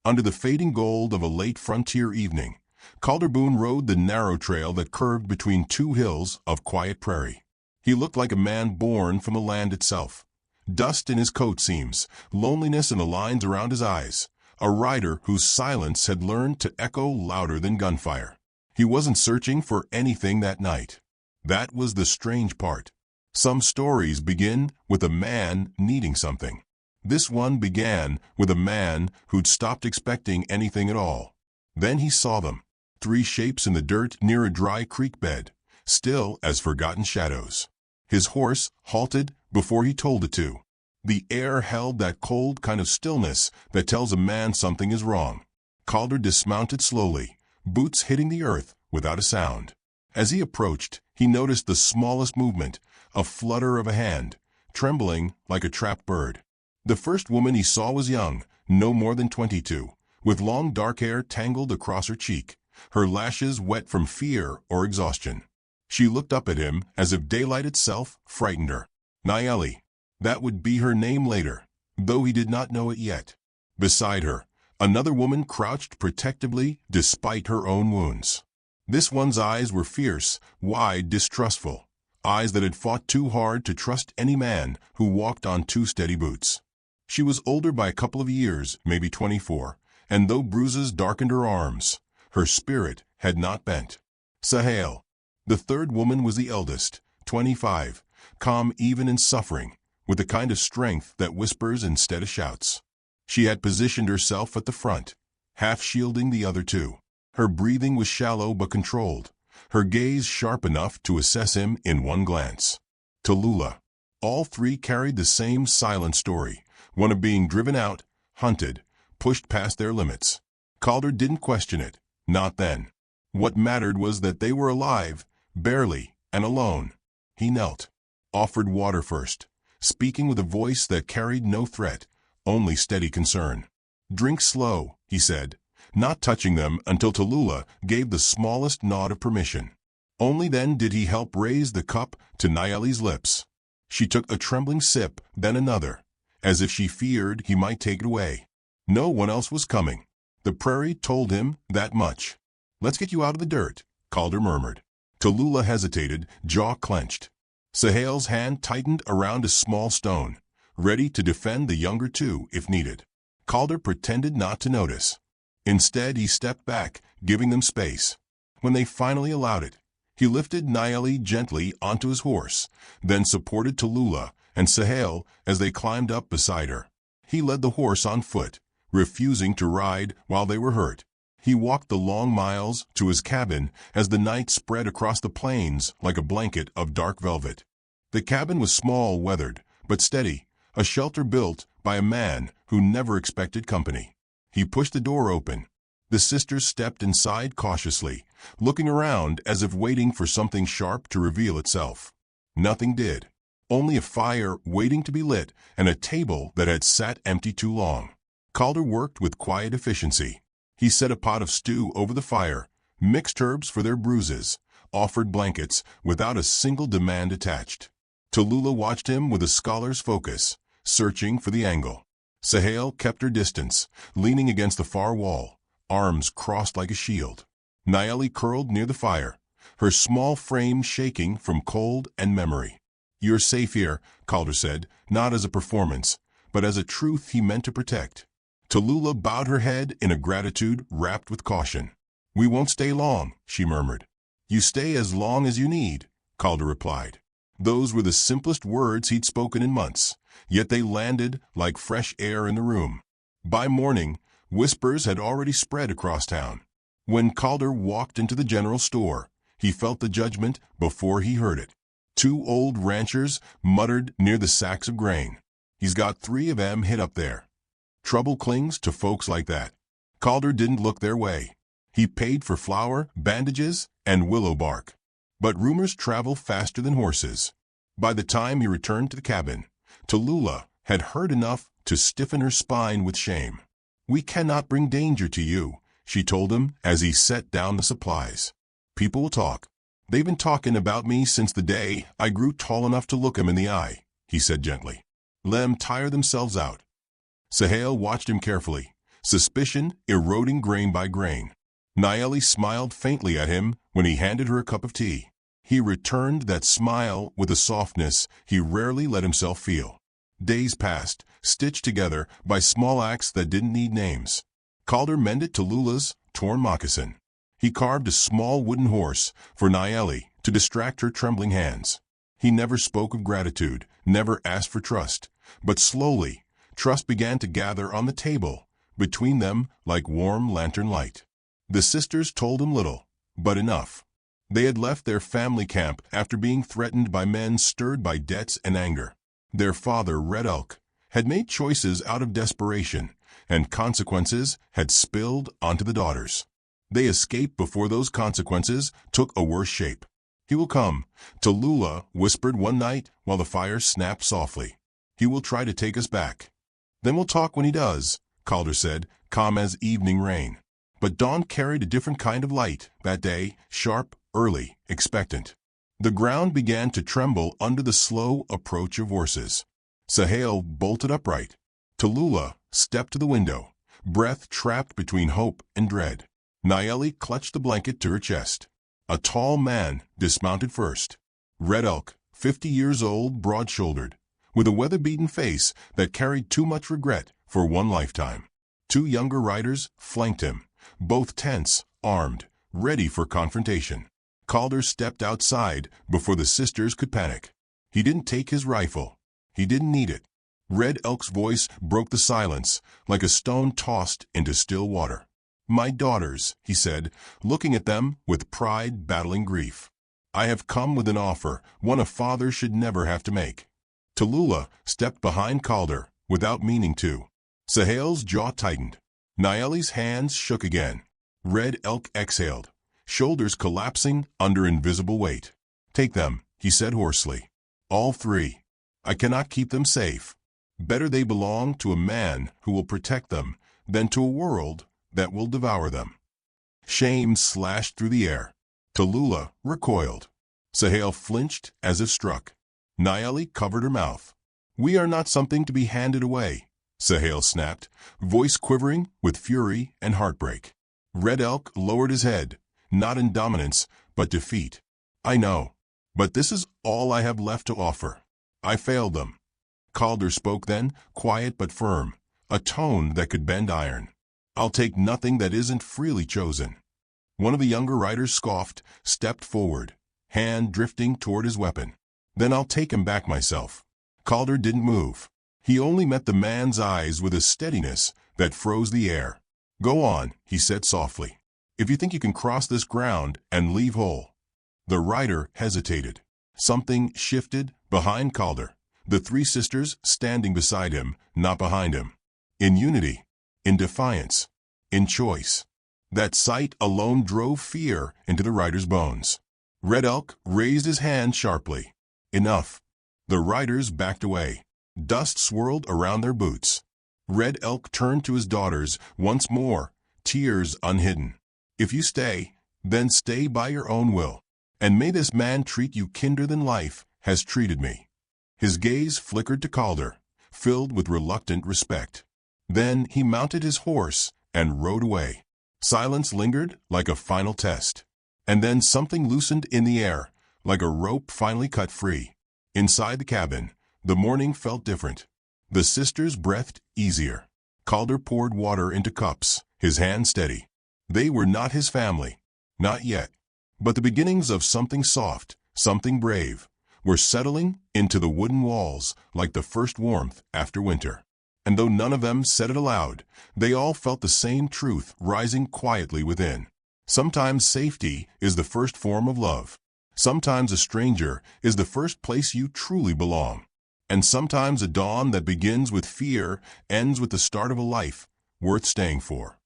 Under the fading gold of a late frontier evening, Calder rode the narrow trail that curved between two hills of quiet prairie. He looked like a man born from the land itself. Dust in his coat seams, loneliness in the lines around his eyes. A rider whose silence had learned to echo louder than gunfire. He wasn't searching for anything that night. That was the strange part. Some stories begin with a man needing something. This one began with a man who'd stopped expecting anything at all. Then he saw them. 3 shapes in the dirt near a dry creek bed, still as forgotten shadows. His horse halted before he told it to. The air held that cold kind of stillness that tells a man something is wrong. Calder dismounted slowly, boots hitting the earth without a sound. As he approached, he noticed the smallest movement, a flutter of a hand, trembling like a trapped bird. The first woman he saw was young, no more than 22, with long dark hair tangled across her cheek, her lashes wet from fear or exhaustion. She looked up at him as if daylight itself frightened her. Nayeli. That would be her name later, though he did not know it yet. Beside her, another woman crouched protectively despite her own wounds. This one's eyes were fierce, wide, distrustful, eyes that had fought too hard to trust any man who walked on 2 steady boots. She was older by a couple of years, maybe 24, and though bruises darkened her arms, her spirit had not bent. Sahel. The third woman was the eldest, 25, calm even in suffering, with the kind of strength that whispers instead of shouts. She had positioned herself at the front, half shielding the other 2. Her breathing was shallow but controlled, her gaze sharp enough to assess him in one glance. Tallulah. All 3 carried the same silent story, one of being driven out, hunted, pushed past their limits. Calder didn't question it, not then. What mattered was that they were alive, barely, and alone. He knelt, offered water first, speaking with a voice that carried no threat, only steady concern. "Drink slow," he said, not touching them until Tallulah gave the smallest nod of permission. Only then did he help raise the cup to Nayeli's lips. She took a trembling sip, then another, as if she feared he might take it away. No one else was coming. The prairie told him that much. "Let's get you out of the dirt," Calder murmured. Tallulah hesitated, jaw clenched. Sahel's hand tightened around a small stone, ready to defend the younger 2 if needed. Calder pretended not to notice. Instead, he stepped back, giving them space. When they finally allowed it, he lifted Nayeli gently onto his horse, then supported Tallulah and Sahel as they climbed up beside her. He led the horse on foot, refusing to ride while they were hurt. He walked the long miles to his cabin as the night spread across the plains like a blanket of dark velvet. The cabin was small, weathered, but steady, a shelter built by a man who never expected company. He pushed the door open. The sisters stepped inside cautiously, looking around as if waiting for something sharp to reveal itself. Nothing did. Only a fire waiting to be lit and a table that had sat empty too long. Calder worked with quiet efficiency. He set a pot of stew over the fire, mixed herbs for their bruises, offered blankets without a single demand attached. Tallulah watched him with a scholar's focus, searching for the angle. Sahel kept her distance, leaning against the far wall, arms crossed like a shield. Nayeli curled near the fire, her small frame shaking from cold and memory. "You're safe here," Calder said, not as a performance, but as a truth he meant to protect. Tallulah bowed her head in a gratitude wrapped with caution. "We won't stay long," she murmured. "You stay as long as you need," Calder replied. Those were the simplest words he'd spoken in months, yet they landed like fresh air in the room. By morning, whispers had already spread across town. When Calder walked into the general store, he felt the judgment before he heard it. 2 old ranchers muttered near the sacks of grain. "He's got 3 of 'em hid up there." Trouble clings to folks like that. Calder didn't look their way. He paid for flour, bandages, and willow bark. But rumors travel faster than horses. By the time he returned to the cabin, Tallulah had heard enough to stiffen her spine with shame. "We cannot bring danger to you," she told him as he set down the supplies. "People will talk. They've been talking about me since the day I grew tall enough to look 'em in the eye," he said gently. "Let 'em tire themselves out." Sahel watched him carefully, suspicion eroding grain by grain. Naeli smiled faintly at him when he handed her a cup of tea. He returned that smile with a softness he rarely let himself feel. Days passed, stitched together by small acts that didn't need names. Calder mended Tallulah's torn moccasin. He carved a small wooden horse for Naeli to distract her trembling hands. He never spoke of gratitude, never asked for trust. But slowly, trust began to gather on the table, between them like warm lantern light. The sisters told him little, but enough. They had left their family camp after being threatened by men stirred by debts and anger. Their father, Red Elk, had made choices out of desperation, and consequences had spilled onto the daughters. They escaped before those consequences took a worse shape. "He will come," Tallulah whispered one night while the fire snapped softly. "He will try to take us back." "Then we'll talk when he does," Calder said, calm as evening rain. But dawn carried a different kind of light that day, sharp, early, expectant. The ground began to tremble under the slow approach of horses. Sahel bolted upright. Tallulah stepped to the window, breath trapped between hope and dread. Naeli clutched the blanket to her chest. A tall man dismounted first. Red Elk, 50 years old, broad-shouldered, with a weather-beaten face that carried too much regret for one lifetime. Two younger riders flanked him, both tense, armed, ready for confrontation. Calder stepped outside before the sisters could panic. He didn't take his rifle. He didn't need it. Red Elk's voice broke the silence like a stone tossed into still water. "My daughters," he said, looking at them with pride battling grief. "I have come with an offer, one a father should never have to make." Tallulah stepped behind Calder without meaning to. Sahel's jaw tightened. Naeli's hands shook again. Red Elk exhaled, shoulders collapsing under invisible weight. "Take them," he said hoarsely. "All three. I cannot keep them safe. Better they belong to a man who will protect them than to a world that will devour them." Shame slashed through the air. Tallulah recoiled. Sahel flinched as if struck. Naeli covered her mouth. "We are not something to be handed away," Sahel snapped, voice quivering with fury and heartbreak. Red Elk lowered his head, not in dominance, but defeat. "I know, but this is all I have left to offer. I failed them." Calder spoke then, quiet but firm, a tone that could bend iron. "I'll take nothing that isn't freely chosen." One of the younger riders scoffed, stepped forward, hand drifting toward his weapon. "Then I'll take him back myself." Calder didn't move. He only met the man's eyes with a steadiness that froze the air. "Go on," he said softly. "If you think you can cross this ground and leave whole." The rider hesitated. Something shifted behind Calder, the three sisters standing beside him, not behind him. In unity, in defiance, in choice. That sight alone drove fear into the rider's bones. Red Elk raised his hand sharply. "Enough." The riders backed away. Dust swirled around their boots. Red Elk turned to his daughters once more, tears unhidden. "If you stay, then stay by your own will. And may this man treat you kinder than life has treated me." His gaze flickered to Calder, filled with reluctant respect. Then he mounted his horse and rode away. Silence lingered like a final test. And then something loosened in the air, like a rope finally cut free. Inside the cabin, the morning felt different. The sisters breathed easier. Calder poured water into cups, his hand steady. They were not his family, not yet. But the beginnings of something soft, something brave, were settling into the wooden walls like the first warmth after winter. And though none of them said it aloud, they all felt the same truth rising quietly within. Sometimes safety is the first form of love. Sometimes a stranger is the first place you truly belong. And sometimes a dawn that begins with fear ends with the start of a life worth staying for.